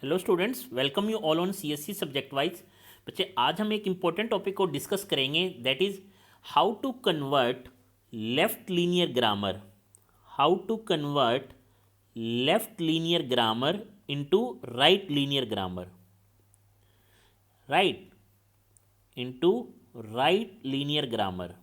Hello students, welcome you all on CSC subject wise. बच्चे, आज हम एक इम्पॉर्टेंट टॉपिक को डिस्कस करेंगे, that is how to convert left linear grammar how to convert left linear grammar into right linear grammar, right into right linear grammar.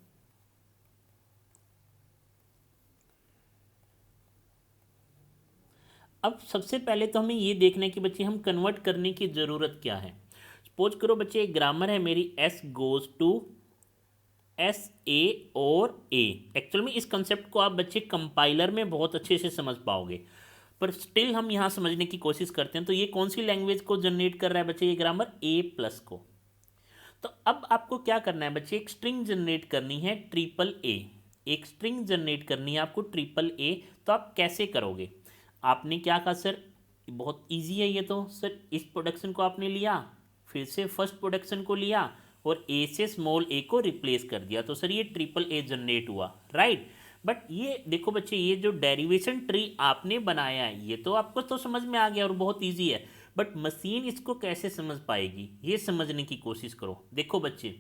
अब सबसे पहले तो हमें ये देखना है कि बच्चे हम कन्वर्ट करने की ज़रूरत क्या है। सपोज करो बच्चे, एक ग्रामर है मेरी S goes to S A और ए। एक्चुअल में इस कंसेप्ट को आप बच्चे कंपाइलर में बहुत अच्छे से समझ पाओगे, पर स्टिल हम यहाँ समझने की कोशिश करते हैं। तो ये कौन सी लैंग्वेज को जनरेट कर रहा है बच्चे? ये ग्रामर ए प्लस को। तो अब आपको क्या करना है बच्चे? एक स्ट्रिंग जनरेट करनी है ट्रिपल ए। एक स्ट्रिंग जनरेट करनी है आपको ट्रिपल ए। तो आप कैसे करोगे? आपने क्या कहा सर, बहुत इजी है ये तो। सर, इस प्रोडक्शन को आपने लिया, फिर से फर्स्ट प्रोडक्शन को लिया और ए से स्मॉल ए को रिप्लेस कर दिया, तो सर ये ट्रिपल ए जनरेट हुआ, राइट। बट ये देखो बच्चे, ये जो डेरिवेशन ट्री आपने बनाया है ये तो आपको तो समझ में आ गया और बहुत ईजी है, बट मशीन इसको कैसे समझ पाएगी ये समझने की कोशिश करो। देखो बच्चे,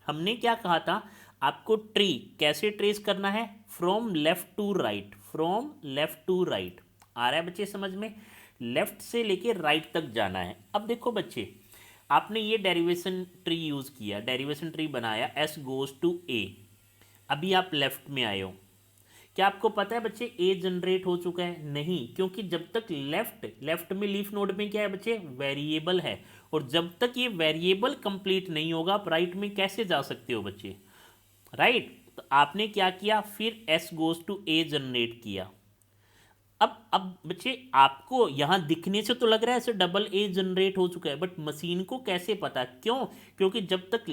हमने क्या कहा था, आपको ट्री कैसे ट्रेस करना है? From left to right, from left to right. आ रहा है बच्चे समझ में? लेफ्ट से लेके राइट तक जाना है। अब देखो बच्चे, आपने ये डेरिवेशन ट्री यूज़ किया, डेरिवेशन ट्री बनाया, एस गोज टू ए। अभी आप लेफ्ट में आए हो, क्या आपको पता है बच्चे ए जनरेट हो चुका है? नहीं, क्योंकि जब तक लेफ्ट लेफ्ट में लीफ नोड में क्या है बच्चे? वेरिएबल है, और जब तक ये वेरिएबल कंप्लीट नहीं होगा आप राइट में कैसे जा सकते हो बच्चे? राइट। तो आपने क्या किया, फिर S goes to A generate किया। अब बच्चे, आपको यहां दिखने से तो लग रहा है ऐसे डबल ए जनरेट हो चुका है, बट मशीन को कैसे पता? क्यों? क्योंकि जब तक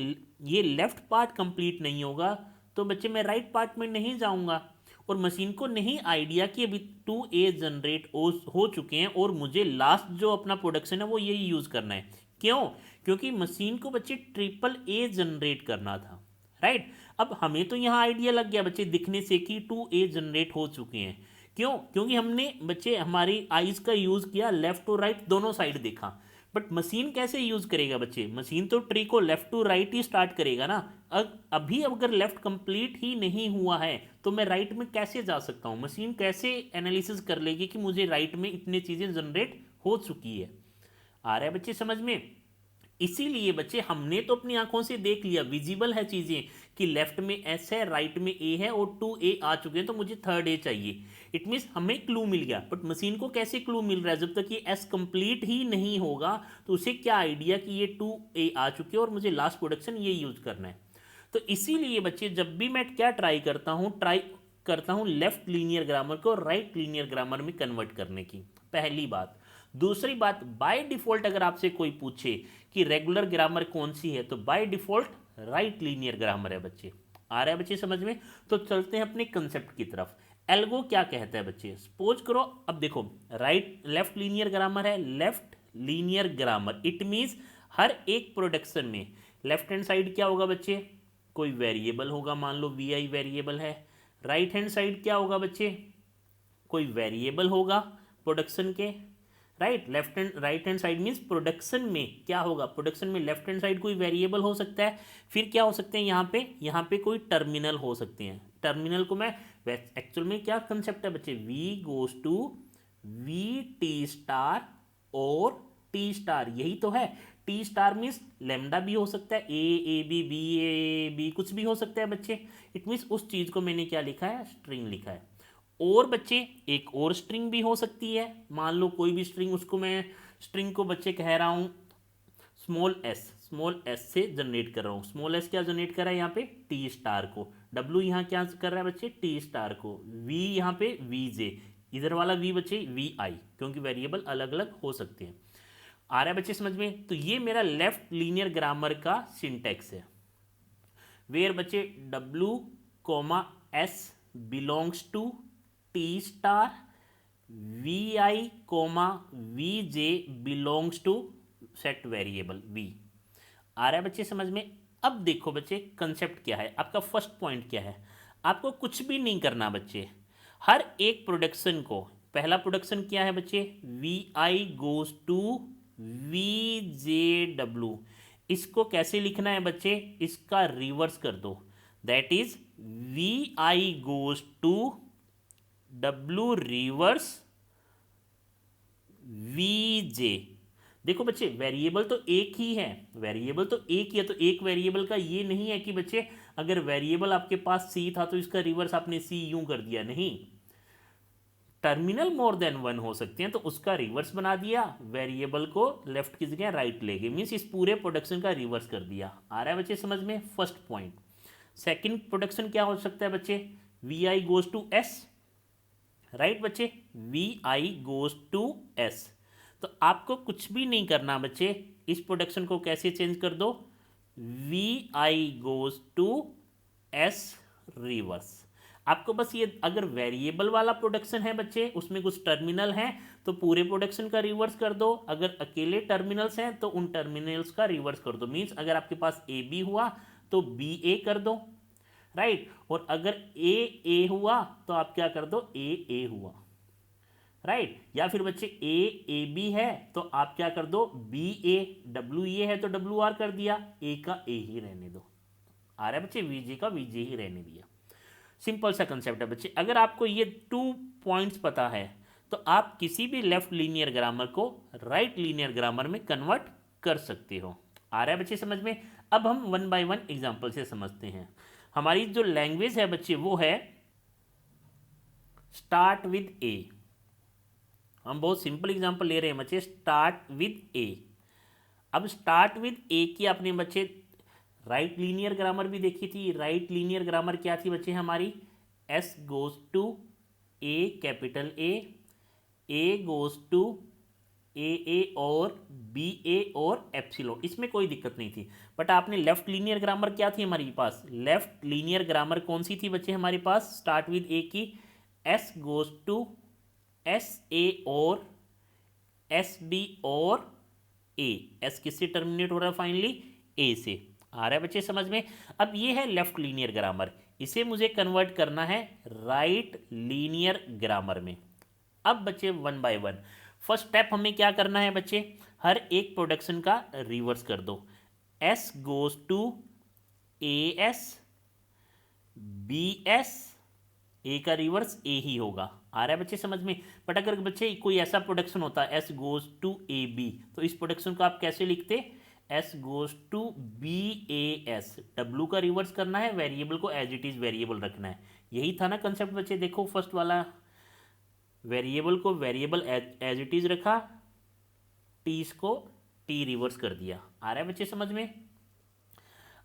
ये लेफ्ट पार्ट कंप्लीट नहीं होगा तो बच्चे मैं राइट पार्ट में नहीं जाऊंगा, और मशीन को नहीं आइडिया कि अभी टू ए जनरेट हो चुके हैं और मुझे लास्ट जो अपना प्रोडक्शन है वो यही यूज़ करना है। क्यों? क्योंकि मशीन को बच्चे ट्रिपल ए जनरेट करना था, राइट। अब हमें तो यहाँ आइडिया लग गया बच्चे दिखने से कि टू ए जनरेट हो चुके हैं। क्यों? क्योंकि हमने बच्चे हमारी आइज का यूज़ किया, लेफ्ट टू राइट दोनों साइड देखा। बट मशीन कैसे यूज़ करेगा बच्चे? मशीन तो ट्री को लेफ्ट टू राइट ही स्टार्ट करेगा ना। अभी अगर लेफ्ट कंप्लीट ही नहीं हुआ है तो मैं राइट में कैसे जा सकता हूँ? मशीन कैसे एनालिसिस कर लेगी कि मुझे राइट में इतनी चीज़ें जनरेट हो चुकी है? आ रहा है बच्चे समझ में? इसीलिए बच्चे हमने तो अपनी आंखों से देख लिया, विजिबल है चीजें, कि लेफ्ट में एस है, राइट में ए है और टू ए आ चुके हैं, तो मुझे थर्ड ए चाहिए। इट मीन्स हमें क्लू मिल गया, बट मशीन को कैसे क्लू मिल रहा है? जब तक ये एस कंप्लीट ही नहीं होगा तो उसे क्या आइडिया कि ये टू ए आ चुके हैं और मुझे लास्ट प्रोडक्शन ये यूज करना है। तो इसीलिए बच्चे, जब भी मैं क्या ट्राई करता हूँ लेफ्ट लीनियर ग्रामर को राइट लीनियर ग्रामर में कन्वर्ट करने की, पहली बात। दूसरी बात, बाय डिफॉल्ट अगर आपसे कोई पूछे कि रेगुलर ग्रामर कौन सी है, तो by default right linear grammar है बच्चे। आ रहा है बच्चे समझ में? तो चलते हैं अपने कंसेप्ट की तरफ। एल्गो क्या कहता है बच्चे? सपोज करो, अब देखो, राइट लेफ्ट लीनियर ग्रामर है, left linear grammar it means हर एक प्रोडक्शन में लेफ्ट हैंड साइड क्या होगा बच्चे? कोई वेरिएबल होगा, मान लो वी आई वेरिएबल है। राइट हैंड साइड क्या होगा बच्चे? कोई वेरिएबल होगा प्रोडक्शन के, right. Left hand right hand side means production में क्या होगा? प्रोडक्शन में लेफ्ट हैंड साइड कोई वेरिएबल हो सकता है। फिर क्या हो सकते हैं यहाँ पे कोई टर्मिनल हो सकते हैं। टर्मिनल को मैं, एक्चुअल में क्या कंसेप्ट है बच्चे? V goes to V T star और टी स्टार, यही तो है। टी स्टार मीन्स लेमडा भी हो सकता है, A B B A B कुछ भी हो सकता है बच्चे। इट मीन्स उस चीज़ को मैंने क्या लिखा है? स्ट्रिंग लिखा है। और बच्चे, एक और स्ट्रिंग भी हो सकती है, मान लो कोई भी स्ट्रिंग, उसको मैं स्ट्रिंग को बच्चे कह रहा हूँ स्मॉल एस से जनरेट कर रहा हूँ। स्मॉल एस क्या जनरेट कर रहा है यहाँ पे? टी स्टार को। डब्ल्यू यहाँ क्या कर रहा है बच्चे? टी स्टार को। वी यहाँ पे वी जे, इधर वाला वी बच्चे वी आई, क्योंकि वेरिएबल अलग अलग हो सकते हैं। आ रहा है बच्चे समझ में? तो ये मेरा लेफ्ट लीनियर ग्रामर का सिंटैक्स है, वेयर बच्चे W comma S belongs to T star, V I comma V J belongs to set variable V. आ रहा है बच्चे समझ में? अब देखो बच्चे, कंसेप्ट क्या है आपका, फर्स्ट पॉइंट क्या है? आपको कुछ भी नहीं करना बच्चे, हर एक प्रोडक्शन को पहला प्रोडक्शन क्या है बच्चे, V I goes to V J W. इसको कैसे लिखना है बच्चे, इसका रिवर्स कर दो, that is V I goes to W reverse V J. देखो बच्चे वेरिएबल तो एक ही है, वेरिएबल तो एक ही है, तो एक वेरिएबल का ये नहीं है कि बच्चे अगर वेरिएबल आपके पास सी था तो इसका रिवर्स आपने सी यूं कर दिया, नहीं, टर्मिनल मोर देन वन हो सकते हैं तो उसका रिवर्स बना दिया, वेरिएबल को लेफ्ट की जगह राइट ले गए, मीन्स इस पूरे प्रोडक्शन का रिवर्स कर दिया। आ रहा है बच्चे समझ में, फर्स्ट पॉइंट। सेकंड प्रोडक्शन क्या हो सकता है बच्चे, V I goes to S, right बच्चे, V I goes to S. तो आपको कुछ भी नहीं करना बच्चे, इस प्रोडक्शन को कैसे चेंज कर दो, V I goes to S reverse. आपको बस ये, अगर वेरिएबल वाला प्रोडक्शन है बच्चे उसमें कुछ टर्मिनल हैं तो पूरे प्रोडक्शन का रिवर्स कर दो, अगर अकेले टर्मिनल्स हैं तो उन टर्मिनल्स का रिवर्स कर दो, मीन्स अगर आपके पास ए बी हुआ तो बी ए कर दो, राइट, और अगर ए ए हुआ तो आप क्या कर दो, ए ए हुआ, राइट, या फिर बच्चे ए ए बी है तो आप क्या कर दो, बी ए, डब्ल्यू ए है तो डब्ल्यू आर कर दिया, ए का ए ही रहने दो। आ रहा है बच्चे, वीजे का वीजे ही रहने दिया। सिंपल सा कंसेप्ट है बच्चे। अगर आपको ये 2 पॉइंट्स पता है तो आप किसी भी लेफ्ट लीनियर ग्रामर को राइट लीनियर ग्रामर में कन्वर्ट कर सकते हो। आ रहा है बच्चे समझ में। अब हम 1 बाय 1 एग्जाम्पल से समझते हैं। हमारी जो लैंग्वेज है बच्चे वो है स्टार्ट विद ए। हम बहुत सिंपल एग्जाम्पल ले रहे हैं बच्चे, स्टार्ट विद ए। अब स्टार्ट विद ए की आपने बच्चे राइट लीनियर ग्रामर भी देखी थी। राइट लीनियर ग्रामर क्या थी बच्चे हमारी, S goes to A capital A goes to A और बी ए और एप्सिलॉन, इसमें कोई दिक्कत नहीं थी। बट आपने लेफ्ट लीनियर ग्रामर क्या थी हमारे पास, लेफ्ट लीनियर ग्रामर कौन सी थी बच्चे हमारे पास, स्टार्ट विद ए की, S goes to S A और एस डी और ए, एस किससे टर्मिनेट हो रहा है फाइनली, ए से। आ रहा है बच्चे समझ में। अब ये है लेफ्ट लीनियर ग्रामर, इसे मुझे कन्वर्ट करना है राइट लीनियर ग्रामर में। अब बच्चे 1 बाय 1 फर्स्ट स्टेप हमें क्या करना है बच्चे, हर एक प्रोडक्शन का रिवर्स कर दो, S goes to A S B S, A का रिवर्स ए ही होगा। आ रहा है बच्चे समझ में। बट अगर बच्चे कोई ऐसा प्रोडक्शन होता है S goes to A B, तो इस प्रोडक्शन को आप कैसे लिखते, S goes to B A S, W का रिवर्स करना है, वेरिएबल को एज इट इज वेरिएबल रखना है। यही था ना कंसेप्ट बच्चे। देखो फर्स्ट वाला, वेरिएबल को वेरिएबल एज इट इज रखा, टी को टी रिवर्स कर दिया। आ रहा है बच्चे समझ में।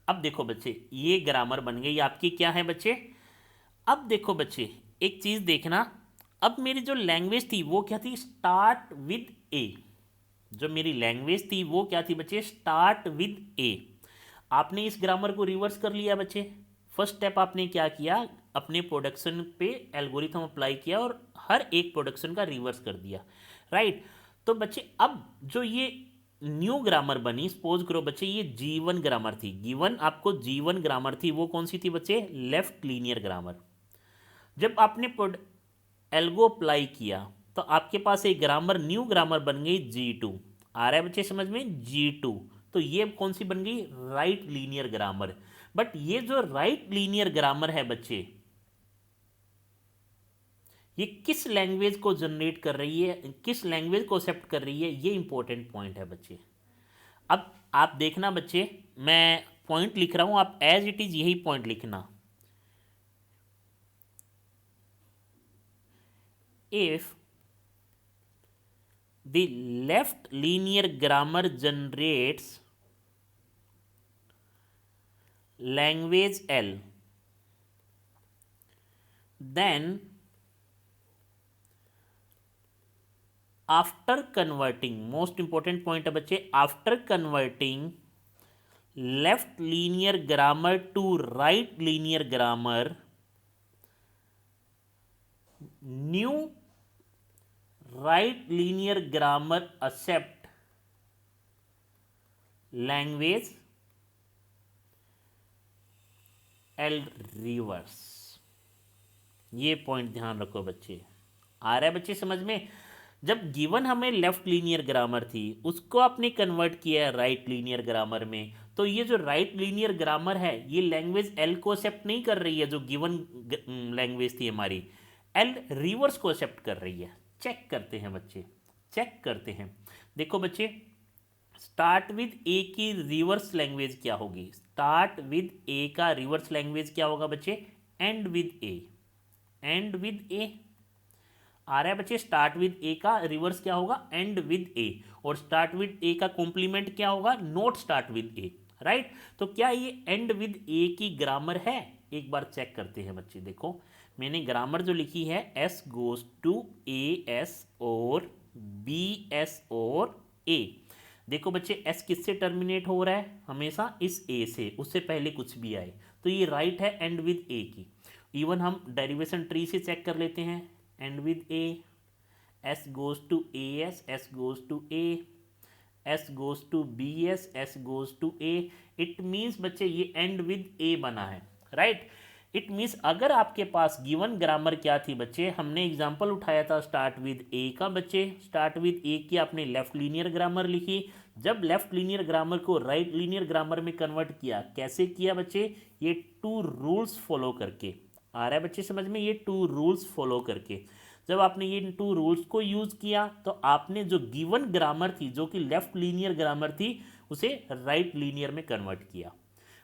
अब देखो बच्चे ये ग्रामर बन गई आपकी क्या है बच्चे। अब देखो बच्चे एक चीज देखना, अब मेरी जो लैंग्वेज थी वो क्या थी, स्टार्ट विद ए। जो मेरी लैंग्वेज थी वो क्या थी बच्चे, स्टार्ट विद ए। आपने इस ग्रामर को रिवर्स कर लिया बच्चे। फर्स्ट स्टेप आपने क्या किया, अपने प्रोडक्शन पे एल्गोरिथम अप्लाई किया और हर एक प्रोडक्शन का रिवर्स कर दिया, राइट। तो बच्चे अब जो ये न्यू ग्रामर बनी, सपोज करो बच्चे ये G1 ग्रामर थी, गिवन आपको G1 ग्रामर थी, वो कौन सी थी बच्चे, लेफ्ट लीनियर ग्रामर। जब आपने एल्गो अप्लाई किया तो आपके पास एक ग्रामर, न्यू ग्रामर बन गई G2। आ रहा है बच्चे समझ में, G2। तो ये कौन सी बन गई, राइट लीनियर ग्रामर। बट ये जो राइट लीनियर ग्रामर है बच्चे, ये किस लैंग्वेज को जनरेट कर रही है, किस लैंग्वेज को एक्सेप्ट कर रही है, ये इंपॉर्टेंट पॉइंट है बच्चे। अब आप देखना बच्चे, मैं पॉइंट लिख रहा हूं, आप एज इट इज यही पॉइंट लिखना। If the left linear grammar generates language L, then after converting, most important point है बच्चे, after converting left linear grammar to right linear grammar, new right linear grammar accept language L reverse। ये point ध्यान रखो बच्चे। आ रहा है बच्चे समझ में? जब गिवन हमें लेफ्ट लीनियर ग्रामर थी उसको आपने कन्वर्ट किया है राइट लीनियर ग्रामर में, तो ये जो राइट लीनियर ग्रामर है ये लैंग्वेज एल को एक्सेप्ट नहीं कर रही है, जो गिवन लैंग्वेज थी हमारी एल रिवर्स को एक्सेप्ट कर रही है। चेक करते हैं बच्चे, चेक करते हैं। देखो बच्चे, स्टार्ट विद ए की रिवर्स लैंग्वेज क्या होगी? स्टार्ट विद ए का रिवर्स लैंग्वेज क्या होगा बच्चे? End with A. End with A आ रहा है बच्चे। स्टार्ट विद ए का रिवर्स क्या होगा? एंड विद ए। और स्टार्ट विद ए का कॉम्प्लीमेंट क्या होगा? Not start with A. Right, तो क्या ये एंड विद ए की ग्रामर है? एक बार चेक करते हैं बच्चे। देखो मैंने ग्रामर जो लिखी है, S goes to A S और बी एस और ए। देखो बच्चे, एस किससे टर्मिनेट हो रहा है? हमेशा इस ए से, उससे पहले कुछ भी आए तो ये राइट है एंड विद ए की। इवन हम डेरिवेशन ट्री से चेक कर लेते हैं। End with A, S goes to A S, S goes to A, S goes to B S, S goes to A. It means बच्चे ये and with ए बना है। राइट, इट मीन्स अगर आपके पास गिवन ग्रामर क्या थी बच्चे, हमने एग्जांपल उठाया था स्टार्ट विद ए का। बच्चे स्टार्ट विद ए की आपने लेफ्ट लीनियर ग्रामर लिखी। जब लेफ्ट लीनियर ग्रामर को राइट लीनियर ग्रामर में कन्वर्ट किया, कैसे किया बच्चे? ये टू रूल्स फॉलो करके। आ रहा है बच्चे समझ में? ये टू रूल्स फॉलो करके जब आपने ये टू रूल्स को यूज किया तो आपने जो गिवन ग्रामर थी, जो कि लेफ्ट लीनियर ग्रामर थी, उसे राइट लीनियर में कन्वर्ट किया।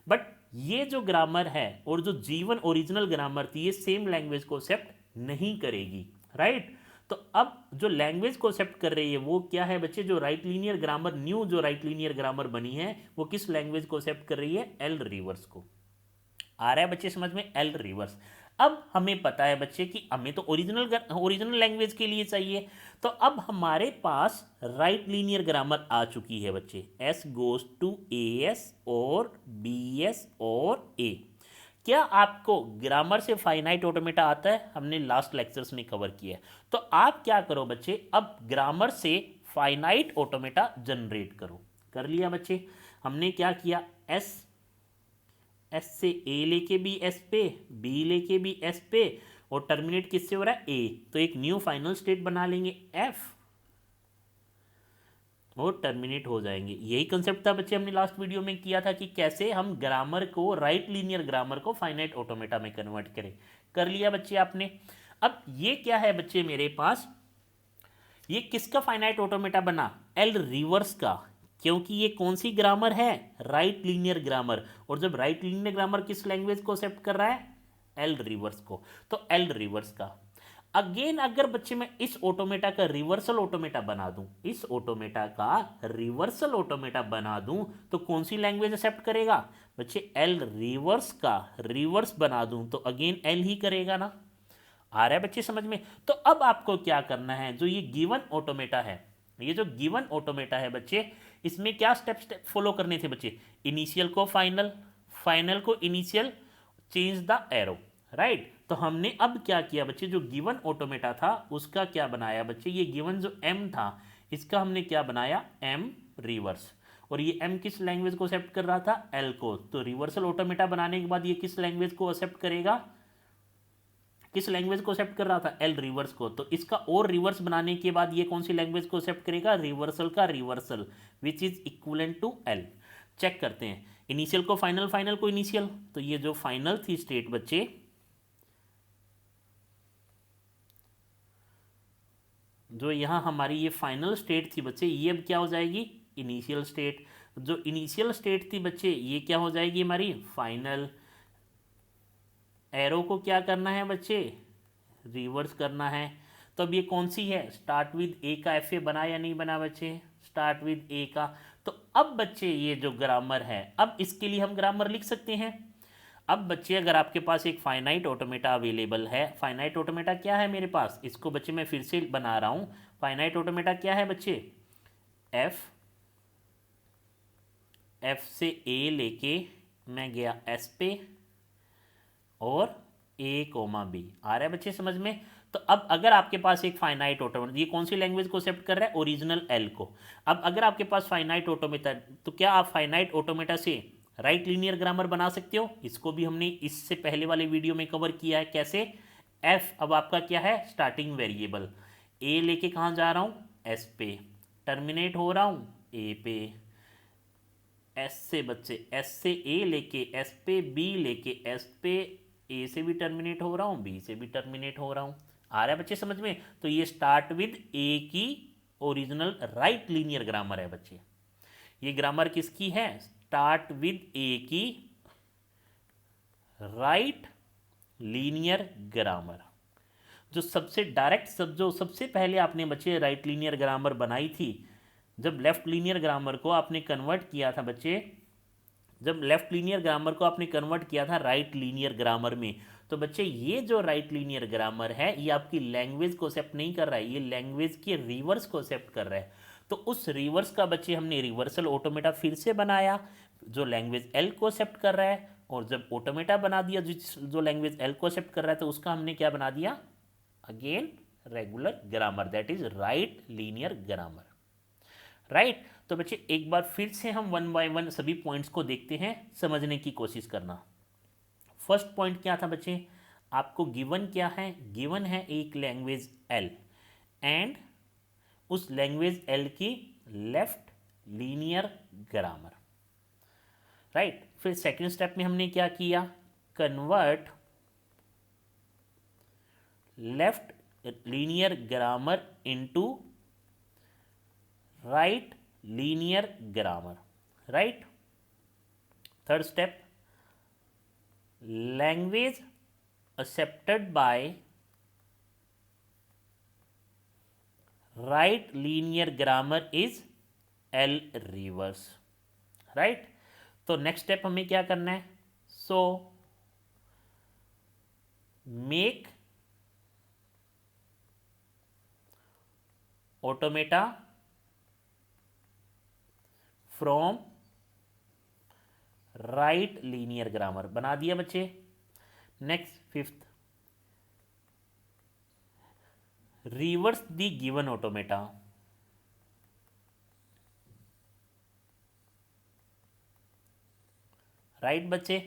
बट ये जो ग्रामर है और जो जीवन ओरिजिनल ग्रामर थी, ये सेम लैंग्वेज को एक्सेप्ट नहीं करेगी। राइट, तो अब जो लैंग्वेज को एक्सेप्ट कर रही है वो क्या है बच्चे? जो राइट लीनियर ग्रामर, न्यू जो राइट लीनियर ग्रामर बनी है, वो किस लैंग्वेज को एक्सेप्ट कर रही है? एल रिवर्स को। आ रहा है बच्चे समझ में? L reverse. अब हमें पता है बच्चे कि हमें तो ओरिजिनल लैंग्वेज के लिए चाहिए, तो अब हमारे पास राइट लीनियर ग्रामर आ चुकी है बच्चे। S goes to A S और बी एस और ए। क्या आपको ग्रामर से फाइनाइट ऑटोमेटा आता है? हमने लास्ट लेक्चर्स में कवर किया है। तो आप क्या करो बच्चे, अब ग्रामर से फाइनाइट ऑटोमेटा जनरेट करो। कर लिया बच्चे? हमने क्या किया? एस से ए लेके बी एस पे, बी लेके बी एस पे, और टर्मिनेट किससे हो रहा है? ए। तो एक न्यू फाइनल स्टेट बना लेंगे एफ और टर्मिनेट हो जाएंगे। यही कंसेप्ट था बच्चे, हमने लास्ट वीडियो में किया था कि कैसे हम ग्रामर को, राइट लीनियर ग्रामर को फाइनाइट ऑटोमेटा में कन्वर्ट करें। कर लिया बच्चे आपने? अब ये क्या है बच्चे मेरे पास? ये किसका फाइनाइट ऑटोमेटा बना? एल रिवर्स का। क्योंकि ये कौन सी ग्रामर है? Right linear grammar. और जब राइट लीनियर ग्रामर किस लैंग्वेज को एक्सेप्ट कर रहा है? एल रिवर्स को। तो एल रिवर्स का। अगेन अगर बच्चे मैं इस ऑटोमेटा का रिवर्सल ऑटोमेटा बना दूं, इस ऑटोमेटा का रिवर्सल ऑटोमेटा बना दूं, तो कौन सी लैंग्वेज एक्सेप्ट करेगा बच्चे? एल रिवर्स का रिवर्स बना दूं तो अगेन एल ही करेगा ना। आ रहा है बच्चे समझ में? तो अब आपको क्या करना है, जो ये गिवन ऑटोमेटा है, ये जो गिवन ऑटोमेटा है बच्चे, इसमें क्या स्टेप फॉलो करने थे बच्चे? इनिशियल को फाइनल, फाइनल को initial, change the arrow. Right, तो हमने अब क्या किया बच्चे? जो गिवन ऑटोमेटा था उसका क्या बनाया बच्चे? ये गिवन जो एम था इसका हमने क्या बनाया? M reverse. और ये एम किस लैंग्वेज को एक्सेप्ट कर रहा था? एल को। तो रिवर्सल ऑटोमेटा बनाने के बाद ये किस लैंग्वेज को एक्सेप्ट करेगा? किस लैंग्वेज को एक्सेप्ट कर रहा था? एल रिवर्स को। तो इसका और रिवर्स बनाने के बाद ये कौन सी लैंग्वेज को एक्सेप्ट करेगा? रिवर्सल का reversal, which is equivalent to L. Check करते हैं, इनिशियल को फाइनल, फाइनल को इनिशियल। तो ये जो फाइनल थी स्टेट बच्चे, जो यहां हमारी ये फाइनल स्टेट थी बच्चे, ये अब क्या हो जाएगी? Initial state. जो इनिशियल स्टेट थी बच्चे, ये क्या हो जाएगी हमारी? फाइनल। एरो को क्या करना है बच्चे? रिवर्स करना है। तो अब ये कौन सी है? स्टार्ट विद ए का एफ ए बना या नहीं बना बच्चे? स्टार्ट विद ए का। तो अब बच्चे ये जो ग्रामर है, अब इसके लिए हम ग्रामर लिख सकते हैं। अब बच्चे अगर आपके पास एक फाइनाइट ऑटोमेटा अवेलेबल है, फाइनाइट ऑटोमेटा क्या है मेरे पास? इसको बच्चे मैं फिर से बना रहा हूं। फाइनाइट ऑटोमेटा क्या है बच्चे? एफ, एफ से ए लेके मैं गया एस पे और ए कोमा बी। आ रहा है बच्चे समझ में? तो अब अगर आपके पास एक फाइनाइट ऑटोमेटा, ये कौन सी लैंग्वेज को एक्सेप्ट कर रहा है? ओरिजिनल एल को। अब अगर आपके पास फाइनाइट ऑटोमेटा, तो क्या आप फाइनाइट ऑटोमेटा से राइट लीनियर ग्रामर बना सकते हो? इसको भी हमने इससे पहले वाले वीडियो में कवर किया है। कैसे? एफ अब आपका क्या है, स्टार्टिंग वेरिएबल। ए लेके कहाँ जा रहा हूँ, एस पे, टर्मिनेट हो रहा हूँ ए पे। एस से बच्चे, एस से ए लेके एस पे, बी लेके एस पे, ए से भी टर्मिनेट हो रहा हूँ, बी से भी टर्मिनेट हो रहा हूँ। आ रहा है बच्चे समझ में? तो ये स्टार्ट विद ए की ओरिजिनल राइट लीनियर ग्रामर है बच्चे। ये ग्रामर किसकी है, स्टार्ट विद ए की राइट लीनियर ग्रामर। जो सबसे डायरेक्ट जो सबसे पहले आपने बच्चे राइट लीनियर ग्रामर बनाई थी, जब लेफ्ट लीनियर ग्रामर को आपने कन्वर्ट किया था बच्चे, जब लेफ्ट लीनियर ग्रामर को आपने कन्वर्ट किया था राइट लीनियर ग्रामर में, तो बच्चे ये जो राइट लीनियर ग्रामर है ये आपकी लैंग्वेज को एक्सेप्ट नहीं कर रहा है, ये लैंग्वेज के रिवर्स को एक्सेप्ट कर रहा है। तो उस रिवर्स का बच्चे हमने रिवर्सल ऑटोमेटा फिर से बनाया जो लैंग्वेज एल को एक्सेप्ट कर रहा है, और जब ऑटोमेटा बना दिया जो लैंग्वेज एल को एक्सेप्ट कर रहा है, तो उसका हमने क्या बना दिया, again regular grammar, that is right linear grammar. Right, तो बच्चे एक बार फिर से हम वन बाय वन सभी पॉइंट्स को देखते हैं, समझने की कोशिश करना। फर्स्ट पॉइंट क्या था बच्चे, आपको गिवन क्या है, गिवन है एक लैंग्वेज एल एंड उस लैंग्वेज एल की लेफ्ट लीनियर ग्रामर। राइट, फिर सेकंड स्टेप में हमने क्या किया, convert left linear grammar into right linear grammar. Right, third step, language accepted by right linear grammar is L reverse। Right, तो next step हमें क्या करना है, so make automata from right linear grammar, बना दिया बच्चे। Next fifth, reverse the given automata. Right बच्चे,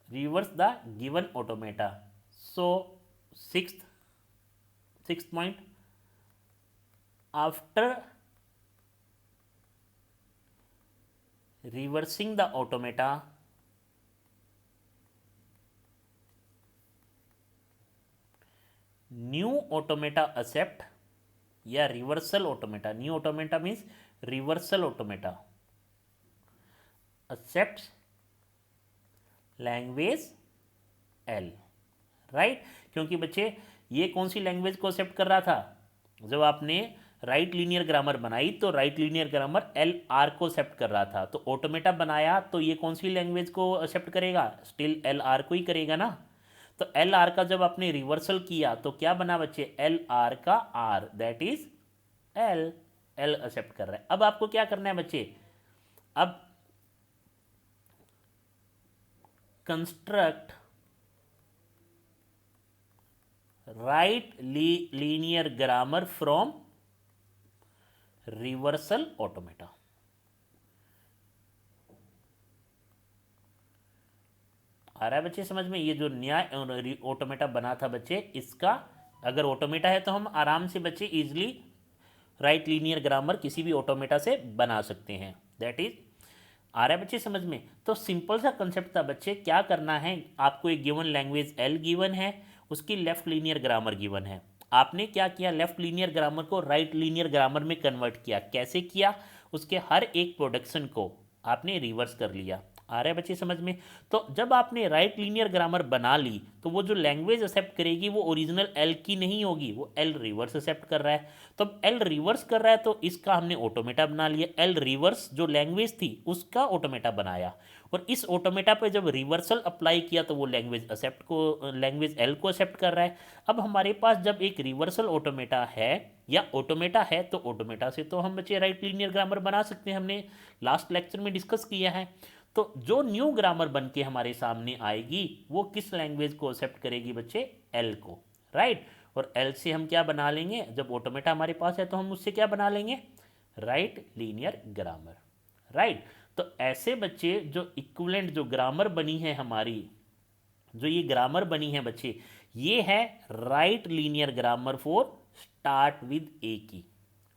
reverse the given automata. So sixth point, after reversing the automata new automata accept या reversal automata, new automata means reversal automata accept language L. Right, क्योंकि बच्चे ये कौन सी language को accept कर रहा था, जब आपने राइट लीनियर ग्रामर बनाई तो right linear grammar L R को एक्सेप्ट कर रहा था, तो ऑटोमेटा बनाया तो ये कौन सी लैंग्वेज को एक्सेप्ट करेगा, स्टिल एल आर को ही करेगा ना। तो एल आर का जब आपने रिवर्सल किया तो क्या बना बच्चे, एल आर का R, that is L, L accept कर रहा है। अब आपको क्या करना है बच्चे, अब construct right linear grammar from reversal automata. आ रहा है बच्चे समझ में, ये जो नया ऑटोमेटा बना था बच्चे, इसका अगर ऑटोमेटा है तो हम आराम से बच्चे इजीली राइट लीनियर ग्रामर किसी भी ऑटोमेटा से बना सकते हैं, दैट इज। आ रहा है बच्चे समझ में, तो सिंपल सा कंसेप्ट था बच्चे, क्या करना है आपको, एक गिवन लैंग्वेज एल गिवन है, उसकी लेफ्ट लीनियर ग्रामर गिवन है, आपने क्या किया, लेफ्ट लीनियर ग्रामर को राइट लीनियर ग्रामर में कन्वर्ट किया। कैसे किया, उसके हर एक प्रोडक्शन को आपने रिवर्स कर लिया। आ रहा है बच्चे समझ में, तो जब आपने राइट लीनियर ग्रामर बना ली तो वो जो लैंग्वेज एक्सेप्ट करेगी वो ओरिजिनल एल की नहीं होगी, वो एल रिवर्स एक्सेप्ट कर रहा है। तो अब एल रिवर्स कर रहा है तो इसका हमने ऑटोमेटा बना लिया, एल रिवर्स जो लैंग्वेज थी उसका ऑटोमेटा बनाया, और इस ऑटोमेटा पे जब रिवर्सल अप्लाई किया तो वो लैंग्वेज एक्सेप्ट को, लैंग्वेज एल को एक्सेप्ट कर रहा है। अब हमारे पास जब एक रिवर्सल ऑटोमेटा है या ऑटोमेटा है, तो ऑटोमेटा से तो हम बच्चे राइट लीनियर ग्रामर बना सकते हैं, हमने लास्ट लेक्चर में डिस्कस किया है। तो जो न्यू ग्रामर बन के हमारे सामने आएगी वो किस लैंग्वेज को एक्सेप्ट करेगी बच्चे, एल को। राइट, और एल से हम क्या बना लेंगे, जब ऑटोमेटा हमारे पास है तो हम उससे क्या बना लेंगे, राइट लीनियर ग्रामर। राइट, तो ऐसे बच्चे जो इक्विवेलेंट जो ग्रामर बनी है हमारी जो ये ग्रामर बनी है बच्चे, ये है right linear grammar for start with A की,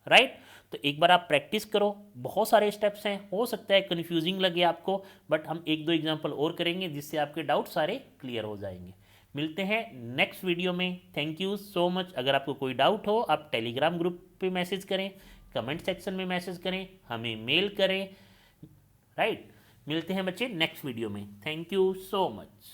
राइट। तो एक बार आप प्रैक्टिस करो, बहुत सारे स्टेप्स हैं, हो सकता है कन्फ्यूजिंग लगे आपको, बट हम एक दो एग्जांपल और करेंगे जिससे आपके डाउट सारे क्लियर हो जाएंगे। मिलते हैं नेक्स्ट वीडियो में। Thank you so much. अगर आपको कोई डाउट हो आप टेलीग्राम ग्रुप पे मैसेज करें, कमेंट सेक्शन में मैसेज करें, हमें मेल करें, राइट। मिलते हैं बच्चे नेक्स्ट वीडियो में। Thank you so much.